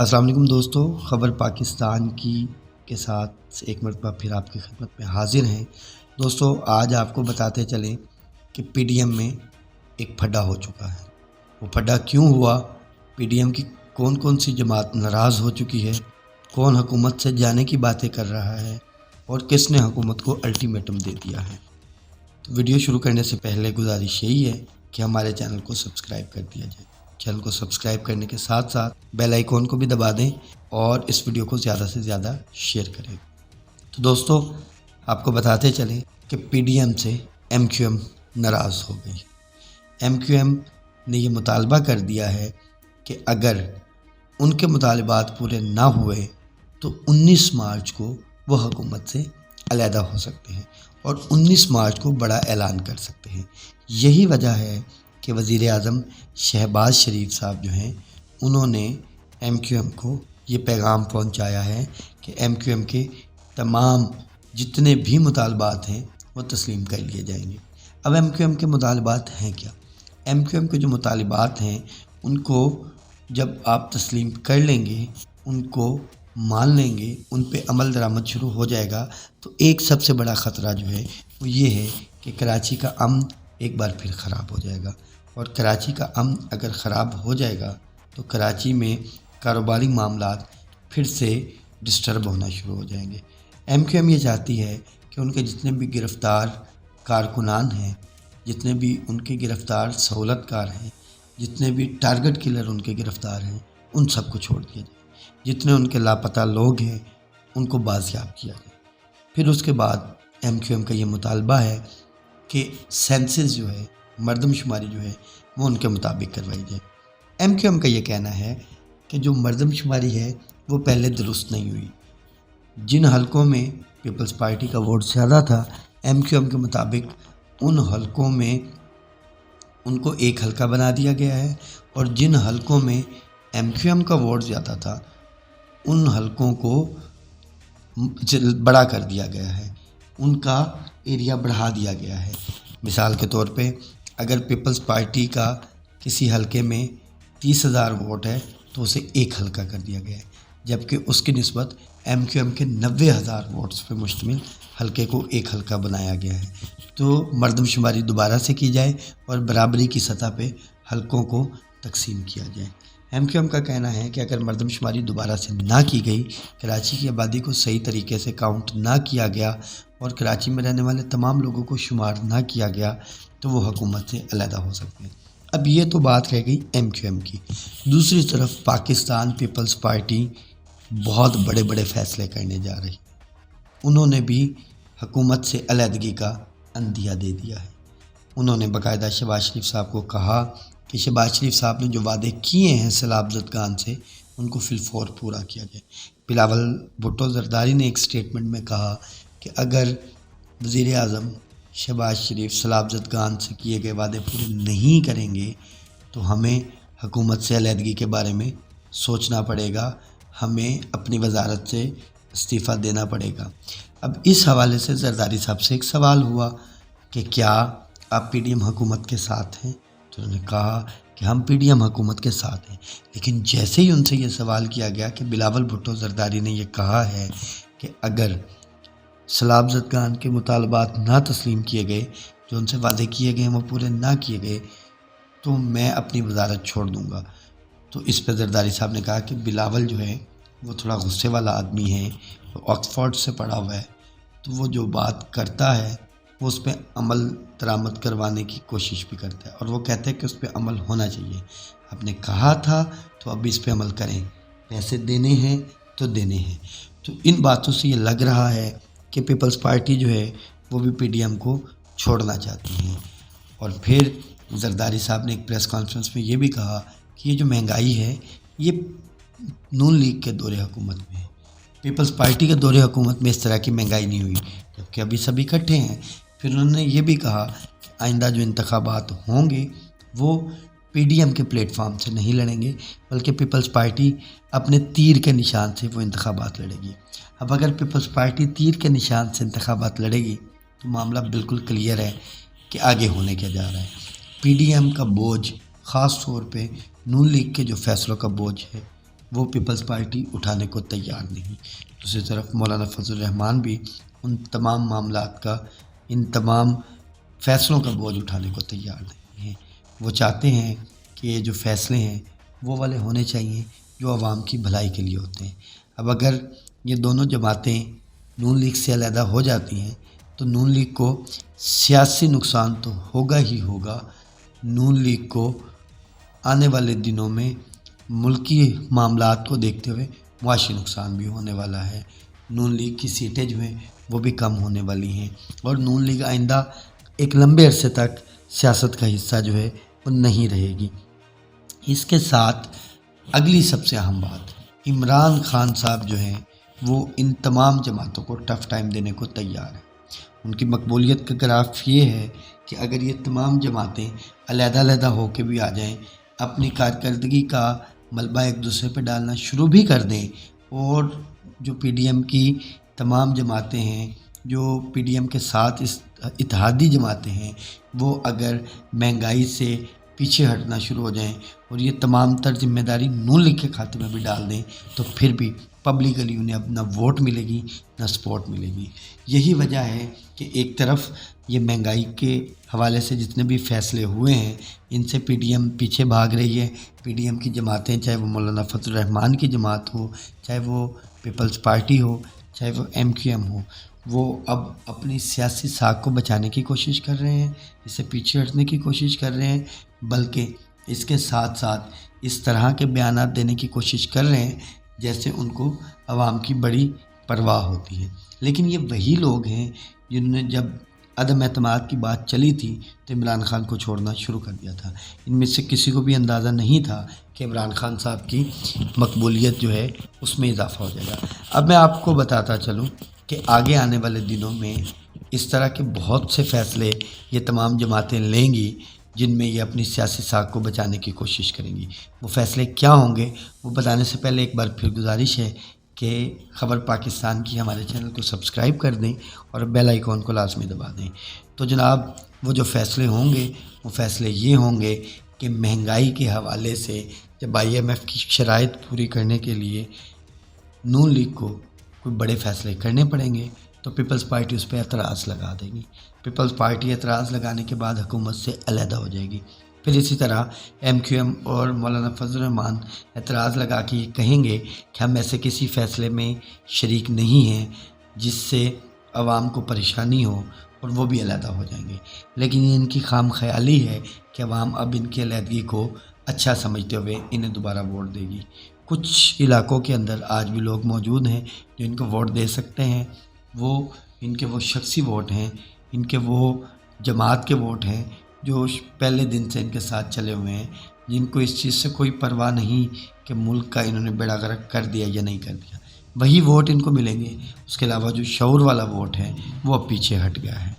السلام علیکم دوستو، خبر پاکستان کی کے ساتھ ایک مرتبہ پھر آپ کی خدمت میں حاضر ہیں۔ دوستو آج آپ کو بتاتے چلیں کہ پی ڈی ایم میں ایک پھڈا ہو چکا ہے۔ وہ پھڈا کیوں ہوا، پی ڈی ایم کی کون کون سی جماعت ناراض ہو چکی ہے، کون حکومت سے جانے کی باتیں کر رہا ہے اور کس نے حکومت کو الٹیمیٹم دے دیا ہے۔ تو ویڈیو شروع کرنے سے پہلے گزارش یہی ہے کہ ہمارے چینل کو سبسکرائب کر دیا جائے۔ چینل کو سبسکرائب کرنے کے ساتھ ساتھ بیل آئیکن کو بھی دبا دیں اور اس ویڈیو کو زیادہ سے زیادہ شیئر کریں۔ تو دوستو آپ کو بتاتے چلیں کہ پی ڈی ایم سے ایم کیو ایم ناراض ہو گئی۔ ایم کیو ایم نے یہ مطالبہ کر دیا ہے کہ اگر ان کے مطالبات پورے نہ ہوئے تو 19 مارچ کو وہ حکومت سے علیحدہ ہو سکتے ہیں اور 19 مارچ کو بڑا اعلان کر سکتے ہیں۔ یہی وجہ ہے کہ وزیر اعظم شہباز شریف صاحب جو ہیں انہوں نے ایم کیو ایم کو یہ پیغام پہنچایا ہے کہ ایم کیو ایم کے تمام جتنے بھی مطالبات ہیں وہ تسلیم کر لیے جائیں گے۔ اب ایم کیو ایم کے مطالبات ہیں کیا؟ ایم کیو ایم کے جو مطالبات ہیں ان کو جب آپ تسلیم کر لیں گے، ان کو مان لیں گے، ان پہ عمل درآمد شروع ہو جائے گا، تو ایک سب سے بڑا خطرہ جو ہے وہ یہ ہے کہ کراچی کا امن ایک بار پھر خراب ہو جائے گا، اور کراچی کا امن اگر خراب ہو جائے گا تو کراچی میں کاروباری معاملات پھر سے ڈسٹرب ہونا شروع ہو جائیں گے۔ ایم کیو ایم یہ چاہتی ہے کہ ان کے جتنے بھی گرفتار کارکنان ہیں، جتنے بھی ان کے گرفتار سہولت کار ہیں، جتنے بھی ٹارگٹ کلر ان کے گرفتار ہیں، ان سب کو چھوڑ دیا جائے۔ جتنے ان کے لاپتہ لوگ ہیں ان کو بازیاب کیا جائے۔ پھر اس کے بعد ایم کیو ایم کا یہ مطالبہ ہے کہ سینسس جو ہے، مردم شماری جو ہے وہ ان کے مطابق کروائی جائے۔ ایم کیو ایم کا یہ کہنا ہے کہ جو مردم شماری ہے وہ پہلے درست نہیں ہوئی۔ جن حلقوں میں پیپلز پارٹی کا ووٹ زیادہ تھا، ایم کیو ایم کے مطابق ان حلقوں میں ان کو ایک حلقہ بنا دیا گیا ہے، اور جن حلقوں میں ایم کیو ایم کا ووٹ زیادہ تھا ان حلقوں کو بڑا کر دیا گیا ہے، ان کا ایریا بڑھا دیا گیا ہے۔ مثال کے طور پہ اگر پیپلز پارٹی کا کسی حلقے میں 30,000 ووٹ ہے تو اسے ایک حلقہ کر دیا گیا ہے، جبکہ اس کی نسبت ایم کیو ایم کے 90,000 ووٹس پہ مشتمل حلقے کو ایک حلقہ بنایا گیا ہے۔ تو مردم شماری دوبارہ سے کی جائے اور برابری کی سطح پہ حلقوں کو تقسیم کیا جائے۔ ایم کیو ایم کا کہنا ہے کہ اگر مردم شماری دوبارہ سے نہ کی گئی، کراچی کی آبادی کو صحیح طریقے سے کاؤنٹ نہ کیا گیا اور کراچی میں رہنے والے تمام لوگوں کو شمار نہ کیا گیا تو وہ حکومت سے علیحدہ ہو سکتے ہیں۔ اب یہ تو بات رہ گئی ایم کیو ایم کی۔ دوسری طرف پاکستان پیپلز پارٹی بہت بڑے بڑے فیصلے کرنے جا رہی، انہوں نے بھی حکومت سے علیحدگی کا عندیہ دے دیا ہے۔ انہوں نے باقاعدہ شہباز شریف صاحب کو کہا کہ شہباز شریف صاحب نے جو وعدے کیے ہیں سیلاب زدگان سے ان کو فی الفور پورا کیا جائے۔ بلاول بھٹو زرداری نے ایک سٹیٹمنٹ میں کہا کہ اگر وزیر اعظم شہباز شریف سیلاب زدگان سے کیے گئے وعدے پورے نہیں کریں گے تو ہمیں حکومت سے علیحدگی کے بارے میں سوچنا پڑے گا، ہمیں اپنی وزارت سے استعفیٰ دینا پڑے گا۔ اب اس حوالے سے زرداری صاحب سے ایک سوال ہوا کہ کیا آپ پی ڈی ایم حکومت کے ساتھ ہیں؟ تو انہوں نے کہا کہ ہم پی ڈی ایم حکومت کے ساتھ ہیں، لیکن جیسے ہی ان سے یہ سوال کیا گیا کہ بلاول بھٹو زرداری نے یہ کہا ہے کہ اگر سیلاب زدگان کے مطالبات نہ تسلیم کیے گئے، جو ان سے وعدے کیے گئے ہیں وہ پورے نہ کیے گئے، تو میں اپنی وزارت چھوڑ دوں گا۔ تو اس پہ زرداری صاحب نے کہا کہ بلاول جو ہے وہ تھوڑا غصے والا آدمی ہے، وہ آکسفورڈ سے پڑھا ہوا ہے، تو وہ جو بات کرتا ہے وہ اس پہ عمل درآمد کروانے کی کوشش بھی کرتا ہے، اور وہ کہتے ہیں کہ اس پہ عمل ہونا چاہیے۔ آپ نے کہا تھا تو اب اس پہ عمل کریں، پیسے دینے ہیں تو دینے ہیں۔ تو ان باتوں سے یہ لگ رہا ہے کہ پیپلز پارٹی جو ہے وہ بھی پی ڈی ایم کو چھوڑنا چاہتی ہیں۔ اور پھر زرداری صاحب نے ایک پریس کانفرنس میں یہ بھی کہا کہ یہ جو مہنگائی ہے یہ نون لیگ کے دور حکومت میں ہے، پیپلز پارٹی کے دور حکومت میں اس طرح کی مہنگائی نہیں ہوئی، جبکہ ابھی سبھی اکٹھے ہیں۔ پھر انہوں نے یہ بھی کہا کہ آئندہ جو انتخابات ہوں گے وہ پی ڈی ایم کے پلیٹ فارم سے نہیں لڑیں گے، بلکہ پیپلز پارٹی اپنے تیر کے نشان سے وہ انتخابات لڑے گی۔ اب اگر پیپلز پارٹی تیر کے نشان سے انتخابات لڑے گی تو معاملہ بالکل کلیئر ہے کہ آگے ہونے کیا جا رہا ہے۔ پی ڈی ایم کا بوجھ، خاص طور پہ نون لیگ کے جو فیصلوں کا بوجھ ہے وہ پیپلز پارٹی اٹھانے کو تیار نہیں۔ دوسری طرف مولانا فضل الرحمان بھی ان تمام معاملات کا، ان تمام فیصلوں کا بوجھ اٹھانے کو تیار نہیں ہیں۔ وہ چاہتے ہیں کہ یہ جو فیصلے ہیں وہ والے ہونے چاہیے جو عوام کی بھلائی کے لیے ہوتے ہیں۔ اب اگر یہ دونوں جماعتیں نون لیگ سے علیحدہ ہو جاتی ہیں تو نون لیگ کو سیاسی نقصان تو ہوگا ہی ہوگا، نون لیگ کو آنے والے دنوں میں ملکی معاملات کو دیکھتے ہوئے معاشی نقصان بھی ہونے والا ہے۔ نون لیگ کی سیٹیں جو ہیں وہ بھی کم ہونے والی ہیں، اور نون لیگ آئندہ ایک لمبے عرصے تک سیاست کا حصہ جو ہے وہ نہیں رہے گی۔ اس کے ساتھ اگلی سب سے اہم بات، عمران خان صاحب جو ہیں وہ ان تمام جماعتوں کو ٹف ٹائم دینے کو تیار ہیں۔ ان کی مقبولیت کا گراف یہ ہے کہ اگر یہ تمام جماعتیں علیحدہ علیحدہ ہو کے بھی آ جائیں، اپنی کارکردگی کا ملبہ ایک دوسرے پہ ڈالنا شروع بھی کر دیں، اور جو پی ڈی ایم کی تمام جماعتیں ہیں، جو پی ڈی ایم کے ساتھ اتحادی جماعتیں ہیں، وہ اگر مہنگائی سے پیچھے ہٹنا شروع ہو جائیں اور یہ تمام تر ذمہ داری نون لیگ کے کھاتے میں بھی ڈال دیں، تو پھر بھی پبلکلی انہیں اب نہ ووٹ ملے گی نہ سپورٹ ملے گی۔ یہی وجہ ہے کہ ایک طرف یہ مہنگائی کے حوالے سے جتنے بھی فیصلے ہوئے ہیں ان سے پی ڈی ایم پیچھے بھاگ رہی ہے۔ پی ڈی ایم کی جماعتیں، چاہے وہ مولانا فضل الرحمان کی جماعت ہو، چاہے وہ پیپلز پارٹی ہو، چاہے وہ ایم کیو ایم ہو، وہ اب اپنی سیاسی ساکھ کو بچانے کی کوشش کر رہے ہیں، اس سے پیچھے ہٹنے کی کوشش کر رہے ہیں، بلکہ اس کے ساتھ ساتھ اس طرح کے بیانات دینے کی کوشش کر رہے ہیں جیسے ان کو عوام کی بڑی پرواہ ہوتی ہے۔ لیکن یہ وہی لوگ ہیں جنہوں نے جب عدم اعتماد کی بات چلی تھی تو عمران خان کو چھوڑنا شروع کر دیا تھا۔ ان میں سے کسی کو بھی اندازہ نہیں تھا کہ عمران خان صاحب کی مقبولیت جو ہے اس میں اضافہ ہو جائے گا۔ اب میں آپ کو بتاتا چلوں کہ آگے آنے والے دنوں میں اس طرح کے بہت سے فیصلے یہ تمام جماعتیں لیں گی جن میں یہ اپنی سیاسی ساکھ کو بچانے کی کوشش کریں گی۔ وہ فیصلے کیا ہوں گے وہ بتانے سے پہلے ایک بار پھر گزارش ہے کہ خبر پاکستان کی ہمارے چینل کو سبسکرائب کر دیں اور بیل آئیکن کو لازمی دبا دیں۔ تو جناب وہ جو فیصلے ہوں گے وہ فیصلے یہ ہوں گے کہ مہنگائی کے حوالے سے جب آئی ایم ایف کی شرائط پوری کرنے کے لیے نون لیگ کو کوئی بڑے فیصلے کرنے پڑیں گے تو پیپلز پارٹی اس پہ اعتراض لگا دے گی۔ پیپلز پارٹی اعتراض لگانے کے بعد حکومت سے علیحدہ ہو جائے گی۔ پھر اسی طرح ایم کیو ایم اور مولانا فضل الرحمان اعتراض لگا کے یہ کہیں گے کہ ہم ایسے کسی فیصلے میں شریک نہیں ہیں جس سے عوام کو پریشانی ہو، اور وہ بھی علیحدہ ہو جائیں گے۔ لیکن یہ ان کی خام خیالی ہے کہ عوام اب ان کی علیحدگی کو اچھا سمجھتے ہوئے انہیں دوبارہ ووٹ دے گی۔ کچھ علاقوں کے اندر آج بھی لوگ موجود ہیں جو ان کو ووٹ دے سکتے ہیں، وہ ان کے وہ شخصی ووٹ ہیں، ان کے وہ جماعت کے ووٹ ہیں جو پہلے دن سے ان کے ساتھ چلے ہوئے ہیں، جن کو اس چیز سے کوئی پرواہ نہیں کہ ملک کا انہوں نے بیڑا غرق کر دیا یا نہیں کر دیا۔ وہی ووٹ ان کو ملیں گے، اس کے علاوہ جو شعور والا ووٹ ہے وہ اب پیچھے ہٹ گیا ہے۔